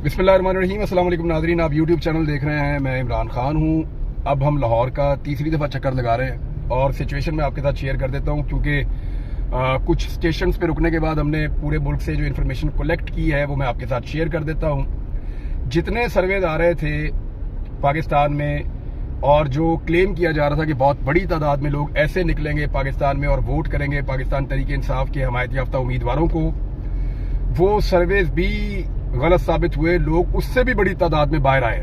बिस्मिल्लाहिर्रहमानिर्रहीम। अस्सलाम वालेकुम नाज़रीन, आप यूट्यूब चैनल देख रहे हैं। मैं इमरान खान हूँ। अब हम लाहौर का तीसरी दफ़ा चक्कर लगा रहे हैं और सिचुएशन मैं आपके साथ शेयर कर देता हूँ, क्योंकि कुछ स्टेशंस पे रुकने के बाद हमने पूरे मुल्क से जो इन्फॉर्मेशन कलेक्ट की है वो मैं आपके साथ शेयर कर देता हूँ। जितने सर्वेज आ रहे थे पाकिस्तान में और जो क्लेम किया जा रहा था कि बहुत बड़ी तादाद में लोग ऐसे निकलेंगे पाकिस्तान में और वोट करेंगे पाकिस्तान तहरीक इंसाफ के हमायत याफ्ता उम्मीदवारों को, वो सर्वेज भी गलत साबित हुए। लोग उससे भी बड़ी तादाद में बाहर आए।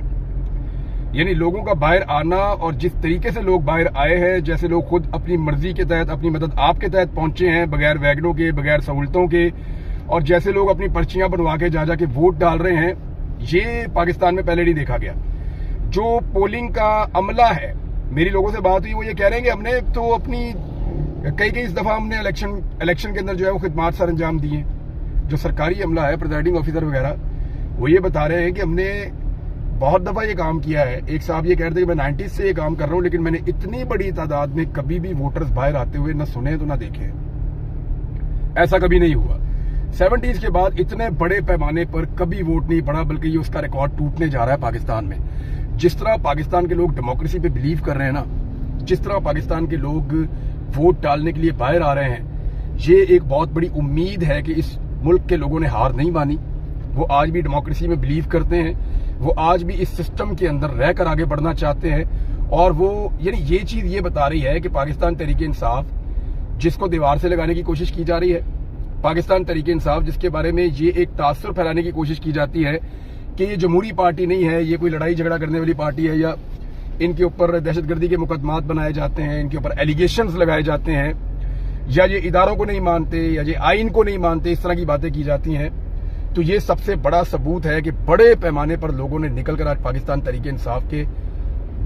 यानी लोगों का बाहर आना और जिस तरीके से लोग बाहर आए हैं, जैसे लोग खुद अपनी मर्जी के तहत अपनी मदद आपके तहत पहुंचे हैं बगैर वैगनों के, बगैर सहूलतों के, और जैसे लोग अपनी पर्चियां बनवा के जा जाके वोट डाल रहे हैं, ये पाकिस्तान में पहले नहीं देखा गया। जो पोलिंग का अमला है, मेरी लोगों से बात हुई, वो ये कह रहे हैं कि हमने तो अपनी कई इस दफा हमने इलेक्शन के अंदर जो है वो खिदमात सर अंजाम दिए। जो सरकारी अमला है, प्रिजाइडिंग ऑफिसर वगैरह, वो ये बता रहे हैं कि हमने बहुत दफा ये काम किया है। एक साहब ये कह रहे थे कि मैं 90s से ये काम कर रहा हूं, लेकिन मैंने इतनी बड़ी तादाद में कभी भी वोटर्स बाहर आते हुए न सुने तो ना देखे। ऐसा कभी नहीं हुआ। 70s के बाद इतने बड़े पैमाने पर कभी वोट नहीं पड़ा, बल्कि ये उसका रिकॉर्ड टूटने जा रहा है पाकिस्तान में। जिस तरह पाकिस्तान के लोग डेमोक्रेसी पे बिलीव कर रहे हैं ना, जिस तरह पाकिस्तान के लोग वोट डालने के लिए बाहर आ रहे हैं, ये एक बहुत बड़ी उम्मीद है कि इस मुल्क के लोगों ने हार नहीं मानी। वो आज भी डेमोक्रेसी में बिलीव करते हैं, वो आज भी इस सिस्टम के अंदर रहकर आगे बढ़ना चाहते हैं। और वो यानी ये चीज ये बता रही है कि पाकिस्तान तहरीक इंसाफ, जिसको दीवार से लगाने की कोशिश की जा रही है, पाकिस्तान तहरीक इंसाफ जिसके बारे में ये एक तासुर फैलाने की कोशिश की जाती है कि ये जमहूरी पार्टी नहीं है, ये कोई लड़ाई झगड़ा करने वाली पार्टी है, या इनके ऊपर दहशतगर्दी के मुकदमात बनाए जाते हैं, इनके ऊपर एलिगेशंस लगाए जाते हैं, या ये इदारों को नहीं मानते, या ये आइन को नहीं मानते, इस तरह की बातें की जाती हैं। तो ये सबसे बड़ा सबूत है कि बड़े पैमाने पर लोगों ने निकलकर आज पाकिस्तान तहरीक इंसाफ के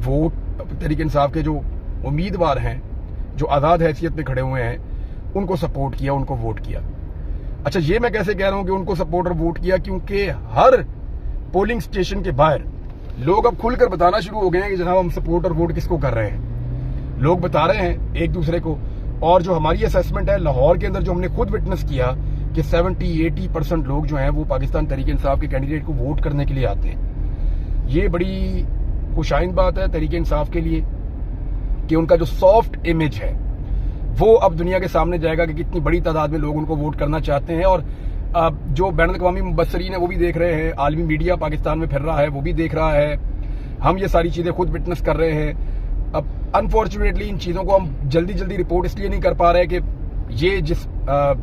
तहरीक इंसाफ के जो उम्मीदवार हैं, जो आजाद हैसियत में खड़े हुए हैं, उनको सपोर्ट किया, उनको वोट किया। अच्छा, ये मैं कैसे कह रहा हूं कि उनको सपोर्ट और वोट किया? क्योंकि हर पोलिंग स्टेशन के बाहर लोग अब खुलकर बताना शुरू हो गए हैं कि जनाब हम सपोर्ट और वोट किसको कर रहे हैं। लोग बता रहे हैं एक दूसरे को। और जो हमारी असेसमेंट है लाहौर के अंदर, जो हमने खुद विटनेस किया कि 70-80% लोग जो हैं वो पाकिस्तान तहरीक इंसाफ के कैंडिडेट को वोट करने के लिए आते हैं। ये बड़ी खुशाइन बात है तहरीक इंसाफ के लिए कि उनका जो सॉफ्ट इमेज है वो अब दुनिया के सामने जाएगा कि कितनी बड़ी तादाद में लोग उनको वोट करना चाहते हैं। और जो बैनुल-अक़वामी मुबस्सरीन है वो भी देख रहे हैं, आलमी मीडिया पाकिस्तान में फिर रहा है वो भी देख रहा है, हम ये सारी चीजें खुद विटनेस कर रहे हैं। अब अनफॉर्चुनेटली इन चीजों को हम जल्दी रिपोर्ट इसलिए नहीं कर पा रहे कि ये जिस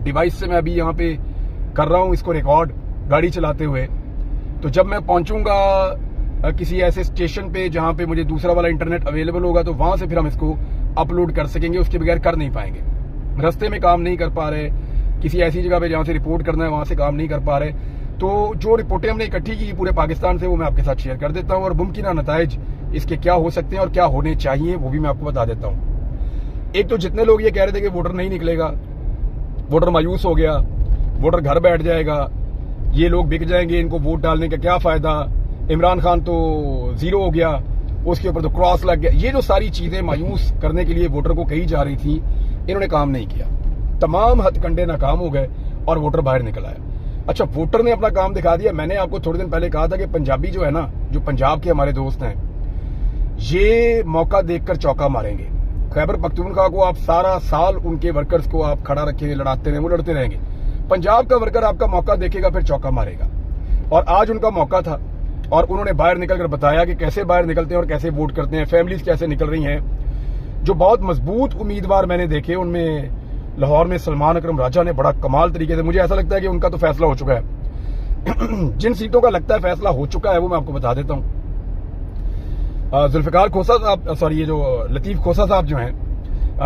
डिवाइस से मैं अभी यहाँ पे कर रहा हूँ इसको रिकॉर्ड गाड़ी चलाते हुए, तो जब मैं पहुंचूंगा किसी ऐसे स्टेशन पे जहां पे मुझे दूसरा वाला इंटरनेट अवेलेबल होगा, तो वहां से फिर हम इसको अपलोड कर सकेंगे। उसके बगैर कर नहीं पाएंगे। रास्ते में काम नहीं कर पा रहे, किसी ऐसी जगह पे जहां से रिपोर्ट करना है वहां से काम नहीं कर पा रहे। तो जो रिपोर्टें हमने इकट्ठी की पूरे पाकिस्तान से, वो मैं आपके साथ शेयर कर देता हूँ, और मुमकिन नताइज इसके क्या हो सकते हैं और क्या होने चाहिए वो भी मैं आपको बता देता हूँ। एक तो जितने लोग ये कह रहे थे कि वोटर नहीं निकलेगा, वोटर मायूस हो गया, वोटर घर बैठ जाएगा, ये लोग बिक जाएंगे, इनको वोट डालने का क्या फायदा, इमरान खान तो जीरो हो गया, उसके ऊपर तो क्रॉस लग गया, ये जो सारी चीजें मायूस करने के लिए वोटर को कही जा रही थी, इन्होंने काम नहीं किया। तमाम हथकंडे नाकाम हो गए और वोटर बाहर निकल आया। अच्छा, वोटर ने अपना काम दिखा दिया। मैंने आपको थोड़े दिन पहले कहा था कि पंजाबी जो है ना, जो पंजाब के हमारे दोस्त हैं, ये मौका देखकर चौका मारेंगे। खैबर पख्तूनख्वा को आप सारा साल उनके वर्कर्स को आप खड़ा रखे लड़ाते रहे, वो लड़ते रहेंगे। पंजाब का वर्कर आपका मौका देखेगा, फिर चौका मारेगा। और आज उनका मौका था और उन्होंने बाहर निकलकर बताया कि कैसे बाहर निकलते हैं और कैसे वोट करते हैं, फैमिलीज कैसे निकल रही हैं। जो बहुत मजबूत उम्मीदवार मैंने देखे, उनमें लाहौर में सलमान अकरम राजा ने बड़ा कमाल तरीके से, मुझे ऐसा लगता है कि उनका तो फैसला हो चुका है। जिन सीटों का लगता है फैसला हो चुका है वो मैं आपको बता देता हूँ। जुल्फिकार खोसा साहब, सॉरी, ये जो लतीफ खोसा साहब जो हैं,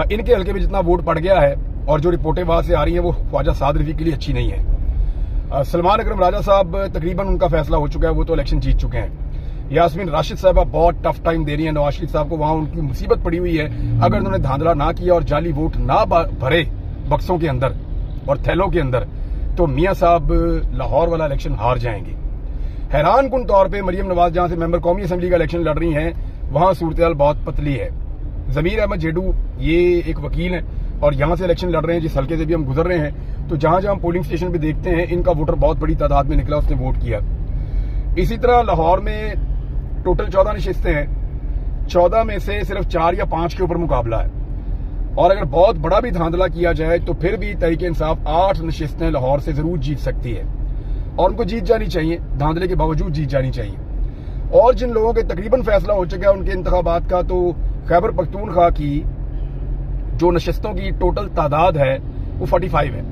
इनके हल्के में जितना वोट पड़ गया है और जो रिपोर्टें वहां से आ रही हैं वो ख्वाजा साद रफी के लिए अच्छी नहीं है। सलमान अकरम राजा साहब तकरीबन उनका फैसला हो चुका है, वो तो इलेक्शन जीत चुके हैं। यास्मीन राशिद साहबा बहुत टफ टाइम दे रही है नवाज शरीफ साहब को, वहां उनकी मुसीबत पड़ी हुई है। अगर उन्होंने धांधला ना किया और जाली वोट ना भरे बक्सों के अंदर और थैलों के अंदर, तो मियां साहब लाहौर वाला इलेक्शन हार जाएंगे। हैरान कुन तौर पे मरियम नवाज जहां से मेंबर कौमी असेंबली का इलेक्शन लड़ रही हैं, वहां सूरत बहुत पतली है। जमीर अहमद जेडू ये एक वकील हैं और यहाँ से इलेक्शन लड़ रहे हैं, जिस हल्के से भी हम गुजर रहे हैं, तो जहां जहां पोलिंग स्टेशन पे देखते हैं इनका वोटर बहुत बड़ी तादाद में निकला, उसने वोट किया। इसी तरह लाहौर में टोटल 14 नशिस्तें हैं, 14 में से सिर्फ 4 या 5 के ऊपर मुकाबला है। और अगर बहुत बड़ा भी धांधला किया जाए तो फिर भी तहरीक इंसाफ 8 नशिस्तें लाहौर से जरूर जीत सकती है और उनको जीत जानी चाहिए, धांधले के बावजूद जीत जानी चाहिए। और जिन लोगों के तकरीबन फैसला हो चुका है उनके इंतखाबात का, तो खैबर पख्तूनख्वा की जो नशिस्तों की टोटल तादाद है वो 45 है।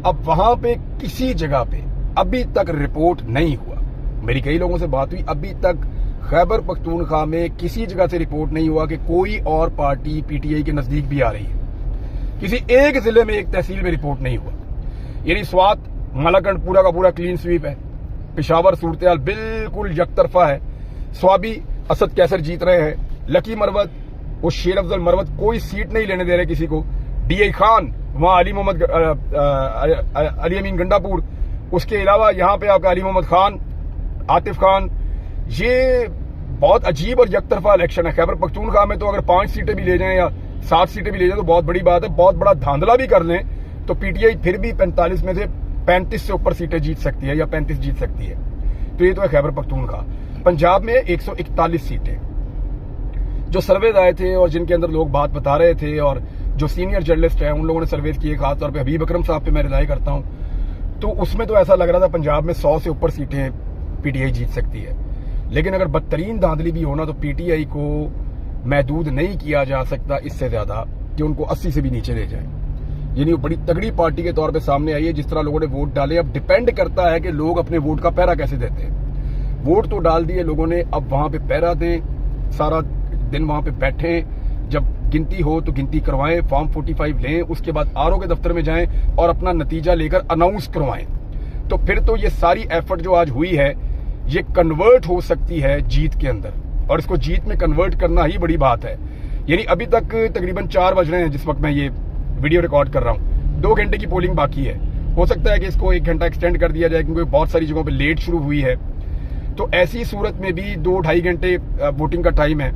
अब वहां पे किसी जगह पे अभी तक रिपोर्ट नहीं हुआ, मेरी कई लोगों से बात हुई, अभी तक खैबर पख्तूनख्वा में किसी जगह से रिपोर्ट नहीं हुआ कि कोई और पार्टी पीटीआई के नजदीक भी आ रही है। किसी एक जिले में, एक तहसील में रिपोर्ट नहीं हुआ। यानी स्वात मलाकंड पूरा का पूरा क्लीन स्वीप है, पेशावर सूरत बिल्कुल यकतरफा है, स्वाबी असद कैसर जीत रहे हैं, लकी मरवत वो शेर अफजल मरवत कोई सीट नहीं लेने दे रहे किसी को, डीआई खान वहां अली अमीन गंडापुर, उसके अलावा यहाँ पे आपका अली मोहम्मद खान, आतिफ खान। ये बहुत अजीब और यकतरफा इलेक्शन है। खैबर पख्तूनख्वा में तो अगर 5 सीटें भी ले जाएं या 7 सीटें भी ले जाएं तो बहुत बड़ी बात है, बहुत बड़ा धांधला भी कर लें तो पीटीआई फिर भी 45 में से 35 से ऊपर सीटें जीत सकती है या 35 जीत सकती है। तो ये तो है खैबर पख्तूनख्वा। पंजाब में 141 सीटें जो सर्वेज आए थे और जिनके अंदर लोग बात बता रहे थे और जो सीनियर जर्नलिस्ट हैं उन लोगों ने सर्वेज किए, खासतौर पे हबीब अकरम साहब पे मैं रिलाई करता हूं, तो उसमें तो ऐसा लग रहा था पंजाब में 100 से ऊपर सीटें पीटीआई जीत सकती है। लेकिन अगर बदतरीन धांधली भी होना तो पीटीआई को महदूद नहीं किया जा सकता इससे ज्यादा कि उनको 80 से भी नीचे ले जाए। यानी वो बड़ी तगड़ी पार्टी के तौर पे सामने आई है। जिस तरह लोगों ने वोट डाले, अब डिपेंड करता है कि लोग अपने वोट का पहरा कैसे देते हैं। वोट तो डाल दिए लोगों ने, अब वहां पे पहरा दें, सारा दिन वहां पे बैठे, जब गिनती हो तो गिनती करवाएं, फॉर्म 45 लें, उसके बाद आरओ के दफ्तर में जाएं और अपना नतीजा लेकर अनाउंस करवाएं। तो फिर तो ये सारी एफर्ट जो आज हुई है ये कन्वर्ट हो सकती है जीत के अंदर, और इसको जीत में कन्वर्ट करना ही बड़ी बात है। यानी अभी तक तकरीबन 4 बज रहे हैं जिस वक्त मैं ये वीडियो रिकॉर्ड कर रहा हूं, 2 घंटे की पोलिंग बाकी है। हो सकता है कि इसको 1 घंटा एक्सटेंड कर दिया जाए क्योंकि बहुत सारी जगहों पे लेट शुरू हुई है। तो ऐसी सूरत में भी 2-2.5 घंटे वोटिंग का टाइम है।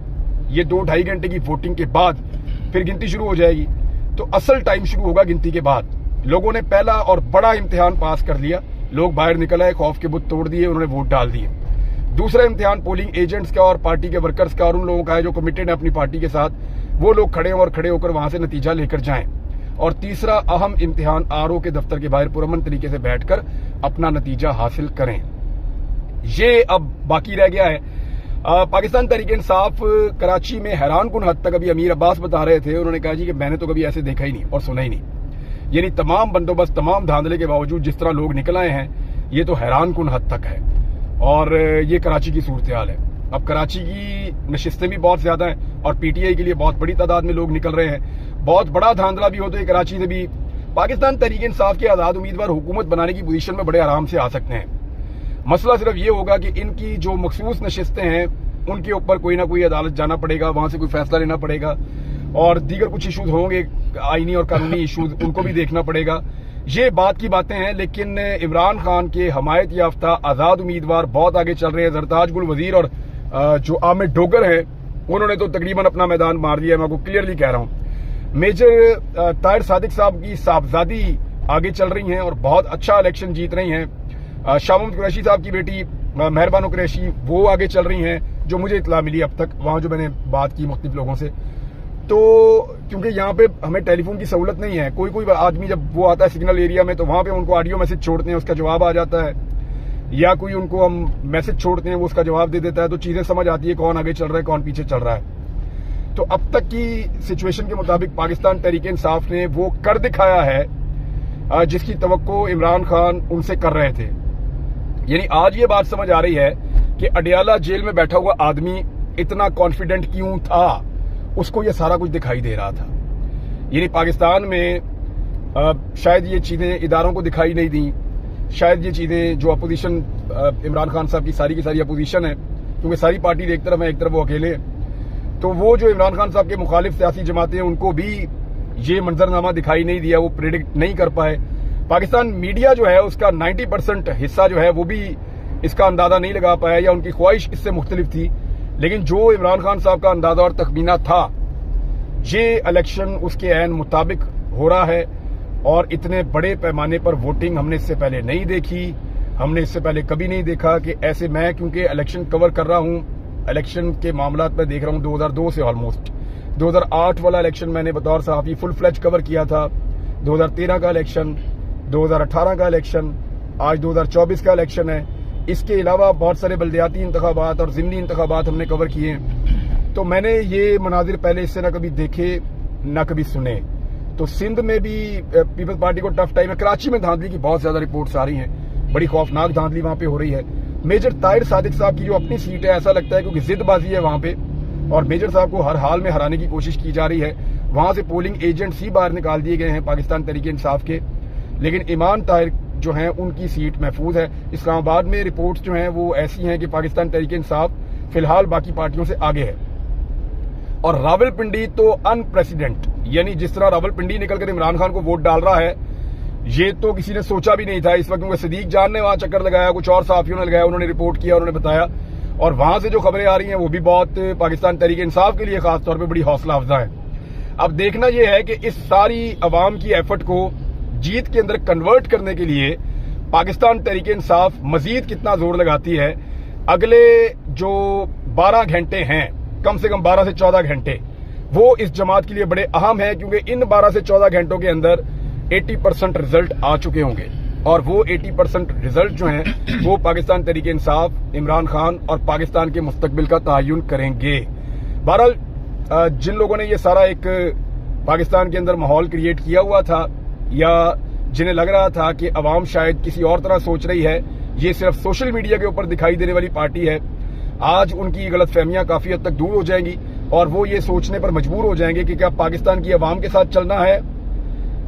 ये 2-2.5 घंटे की वोटिंग के बाद फिर गिनती शुरू हो जाएगी, तो असल टाइम शुरू होगा गिनती के बाद। लोगों ने पहला और बड़ा इम्तिहान पास कर लिया, लोग बाहर निकल आए, खौफ के बुत तोड़ दिए, उन्होंने वोट डाल दिए। दूसरा इम्तिहान पोलिंग एजेंट्स का और पार्टी के वर्कर्स का और उन लोगों का है जो कमिटेड है अपनी पार्टी के साथ, वो लोग खड़े हों और खड़े होकर वहां से नतीजा लेकर जाएं। और तीसरा अहम इम्तिहान आरओ के दफ्तर के बाहर पुरअमन तरीके से बैठकर अपना नतीजा हासिल करें। ये अब बाकी रह गया है। पाकिस्तान तहरीक इंसाफ कराची में हैरानकुन हद तक, अभी अमीर अब्बास बता रहे थे, उन्होंने कहा जी कि मैंने तो कभी ऐसे देखा ही नहीं और सुना ही नहीं। यानी तमाम बंदोबस्त, तमाम धांधले के बावजूद जिस तरह लोग निकल आए हैं, ये तो हैरानकुन हद तक है। और ये कराची की सूरत हाल है। अब कराची की नशिस्तें भी बहुत ज्यादा हैं और पीटीआई के लिए बहुत बड़ी तादाद में लोग निकल रहे हैं। बहुत बड़ा धांधला भी हो तो ये कराची से भी पाकिस्तान तहरीक इंसाफ के आजाद उम्मीदवार हुकूमत बनाने की पोजीशन में बड़े आराम से आ सकते हैं। मसला सिर्फ ये होगा कि इनकी जो मखसूस नशिस्तें हैं उनके ऊपर कोई ना कोई अदालत जाना पड़ेगा, वहां से कोई फैसला लेना पड़ेगा, और दीगर कुछ इशूज होंगे आईनी और कानूनी इशूज, उनको भी देखना पड़ेगा। ये बात की बातें हैं। लेकिन इमरान खान के हमायत याफ्ता आजाद उम्मीदवार बहुत आगे चल रहे हैं। जरताज गुल वजीर और जो आमिर डोगर है उन्होंने तो तकरीबन अपना मैदान मार दिया है, मैं आपको क्लियरली कह रहा हूं। मेजर ताहिर सादिक साहब की साहबजादी आगे चल रही हैं और बहुत अच्छा इलेक्शन जीत रही हैं। शाह मोहम्मद कुरैशी साहब की बेटी मेहरबानो कुरैशी वो आगे चल रही हैं, जो मुझे इत्तला मिली अब तक, वहां जो मैंने बात की मुख्तलिफ लोगों से। तो क्योंकि यहाँ पे हमें टेलीफोन की सहूलत नहीं है, कोई आदमी जब वो आता है सिग्नल एरिया में तो वहां पे उनको ऑडियो मैसेज छोड़ते हैं, उसका जवाब आ जाता है, या कोई उनको हम मैसेज छोड़ते हैं वो उसका जवाब दे देता है, तो चीजें समझ आती है कौन आगे चल रहा है कौन पीछे चल रहा है। तो अब तक की सिचुएशन के मुताबिक पाकिस्तान तहरीक इंसाफ ने वो कर दिखाया है जिसकी तवक्को इमरान खान उनसे कर रहे थे। यानी आज ये बात समझ आ रही है कि अडियाला जेल में बैठा हुआ आदमी इतना कॉन्फिडेंट क्यों था, उसको ये सारा कुछ दिखाई दे रहा था। यानी पाकिस्तान में शायद ये चीजें इदारों को दिखाई नहीं दी, शायद ये चीजें जो अपोजिशन इमरान खान साहब की सारी अपोजिशन है, क्योंकि सारी पार्टी एक तरफ है एक तरफ वो अकेले हैं, तो वो जो इमरान खान साहब के मुखालिफ सियासी जमातें हैं उनको भी ये मंजरनामा दिखाई नहीं दिया, वो प्रेडिक्ट नहीं कर पाए। पाकिस्तान मीडिया जो है उसका 90% हिस्सा जो है वो भी इसका अंदाजा नहीं लगा पाया, या उनकी ख्वाहिश इससे मुख्तलिफ थी। लेकिन जो इमरान खान साहब का अंदाजा और तखमीना था, ये इलेक्शन उसके ऐन मुताबिक हो रहा है। और इतने बड़े पैमाने पर वोटिंग हमने इससे पहले नहीं देखी। हमने इससे पहले कभी नहीं देखा कि ऐसे, मैं क्योंकि इलेक्शन कवर कर रहा हूं, इलेक्शन के मामलात में देख रहा हूं 2002 से ऑलमोस्ट। 2008 वाला इलेक्शन मैंने बतौर सहाफी फुल फ्लेज कवर किया था, 2013 का इलेक्शन, 2018 का इलेक्शन, आज 2024 का इलेक्शन है। इसके अलावा बहुत सारे बल्दियाती इंतखाबात और ज़िमनी इंतखाबात हमने कवर किए हैं। तो मैंने ये मनाजिर पहले इससे ना कभी देखे ना कभी सुने। तो सिंध में भी पीपल्स पार्टी को टफ टाइम है। कराची में धांधली की बहुत ज्यादा रिपोर्ट्स आ रही हैं, बड़ी खौफनाक धांधली वहां पे हो रही है। मेजर ताहिर सादिक साहब की जो अपनी सीट है, ऐसा लगता है क्योंकि जिदबाजी है वहां पे और मेजर साहब को हर हाल में हराने की कोशिश की जा रही है। वहां से पोलिंग एजेंट्स ही बाहर निकाल दिए गए हैं पाकिस्तान तहरीक इंसाफ के, लेकिन ईमान ताहिर जो हैं उनकी सीट महफूज है। इस्लामाबाद में रिपोर्ट्स जो हैं वो ऐसी हैं कि पाकिस्तान तहरीक इंसाफ फिलहाल बाकी पार्टियों से आगे है। और रावलपिंडी तो अनप्रेसिडेंट, यानी जिस तरह रावलपिंडी निकलकर इमरान खान को वोट डाल रहा है, ये तो किसी ने सोचा भी नहीं था इस वक्त, क्योंकि सदीक जान ने वहां चक्कर लगाया, कुछ और सहाफियों ने लगाया, उन्होंने रिपोर्ट किया, उन्होंने बताया। और वहां से जो खबरें आ रही हैं वो भी बहुत पाकिस्तान तहरीक इंसाफ के लिए खासतौर पर बड़ी हौसला अफजा है। अब देखना यह है कि इस सारी अवाम की एफर्ट को जीत के अंदर कन्वर्ट करने के लिए पाकिस्तान तहरीक इंसाफ मजीद कितना जोर लगाती है। अगले जो 12 घंटे हैं, कम से कम 12 से 14 घंटे, वो इस जमात के लिए बड़े अहम है, क्योंकि इन 12 से 14 घंटों के अंदर 80% रिजल्ट आ चुके होंगे और वो 80% रिजल्ट जो हैं वो पाकिस्तान तहरीक इंसाफ, इमरान खान और पाकिस्तान के मुस्तकबिल का तयन करेंगे। बहरहाल जिन लोगों ने ये सारा एक पाकिस्तान के अंदर माहौल क्रिएट किया हुआ था, या जिन्हें लग रहा था कि अवाम शायद किसी और तरह सोच रही है, ये सिर्फ सोशल मीडिया के ऊपर दिखाई देने वाली पार्टी है, आज उनकी गलतफहमियां काफी हद तक दूर हो जाएंगी और वो ये सोचने पर मजबूर हो जाएंगे कि क्या पाकिस्तान की अवाम के साथ चलना है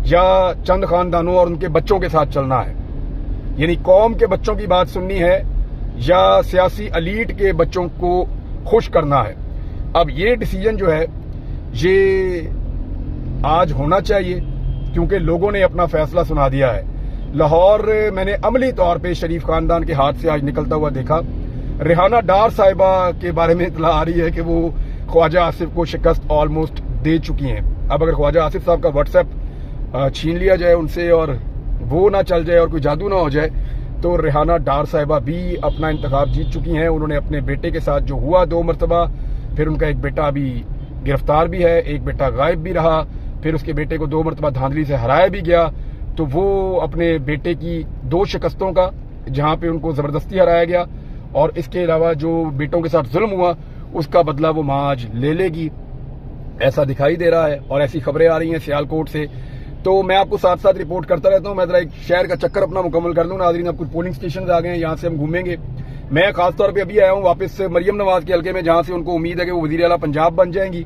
या चंद खानदानों और उनके बच्चों के साथ चलना है। यानी कौम के बच्चों की बात सुननी है या सियासी एलीट के बच्चों को खुश करना है। अब ये डिसीजन जो है ये आज होना चाहिए, क्योंकि लोगों ने अपना फैसला सुना दिया है। लाहौर मैंने अमली तौर पे शरीफ खानदान के हाथ से आज निकलता हुआ देखा। रेहाना डार साहिबा के बारे में इतला आ रही है कि वो ख्वाजा आसिफ को शिकस्त ऑलमोस्ट दे चुकी हैं। अब अगर ख्वाजा आसिफ साहब का व्हाट्सएप छीन लिया जाए उनसे और वो ना चल जाए और कोई जादू ना हो जाए, तो रेहाना डार साहिबा भी अपना इंतखाब जीत चुकी हैं। उन्होंने अपने बेटे के साथ जो हुआ 2 मरतबा, फिर उनका एक बेटा अभी गिरफ्तार भी है, एक बेटा गायब भी रहा, फिर उसके बेटे को 2 मरतबा धांधली से हराया भी गया। तो वो अपने बेटे की 2 शिकस्तों का, जहां पे उनको जबरदस्ती हराया गया, और इसके अलावा जो बेटों के साथ जुल्म हुआ उसका बदला वो मां आज ले लेगी, ऐसा दिखाई दे रहा है। और ऐसी खबरें आ रही हैं सियालकोट से। तो मैं आपको साथ साथ रिपोर्ट करता रहता हूं। मैं जरा एक शहर का चक्कर अपना मुकम्मल कर लूं नाज़रीन। अब कुछ पोलिंग स्टेशन आ गए हैं, यहाँ से हम घूमेंगे। मैं खासतौर पर अभी आया हूँ वापस से मरियम नवाज के हल्के में, जहां से उनको उम्मीद है कि वो वज़ीर आला पंजाब बन जाएंगी।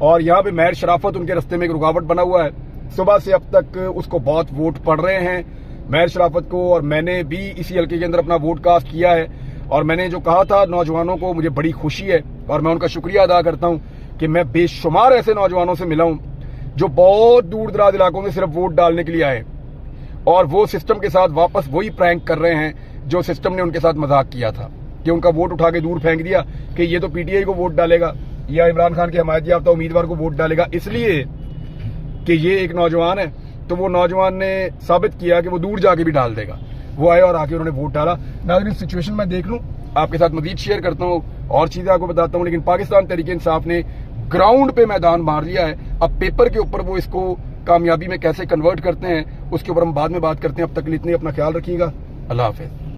और यहाँ पे महर शराफत उनके रस्ते में एक रुकावट बना हुआ है। सुबह से अब तक उसको बहुत वोट पड़ रहे हैं महर शराफत को, और मैंने भी इसी हल्के के अंदर अपना वोट कास्ट किया है। और मैंने जो कहा था नौजवानों को, मुझे बड़ी खुशी है और मैं उनका शुक्रिया अदा करता हूं कि मैं बेशुमार ऐसे नौजवानों से मिला हूं जो बहुत दूर दराज इलाकों में सिर्फ वोट डालने के लिए आए, और वो सिस्टम के साथ वापस वही प्रैंक कर रहे हैं जो सिस्टम ने उनके साथ मजाक किया था, कि उनका वोट उठा के दूर फेंक दिया कि ये तो पीटीआई को वोट डालेगा या इमरान खान के हमायत याफ्ता उम्मीदवार को वोट डालेगा, इसलिए कि ये एक नौजवान है। तो वो नौजवान ने साबित किया कि वो दूर जाके भी डाल देगा। वो आए और आके उन्होंने वोट डाला। नाज़रीन सिचुएशन मैं देख लूं, आपके साथ मजीद शेयर करता हूं और चीजें आपको बताता हूं, लेकिन पाकिस्तान तहरीक इंसाफ ने ग्राउंड पे मैदान मार लिया है। अब पेपर के ऊपर वो इसको कामयाबी में कैसे कन्वर्ट करते हैं उसके ऊपर हम बाद में बात करते हैं। अब तक के लिए इतनी अपना ख्याल रखिएगा। अल्लाह हाफिज।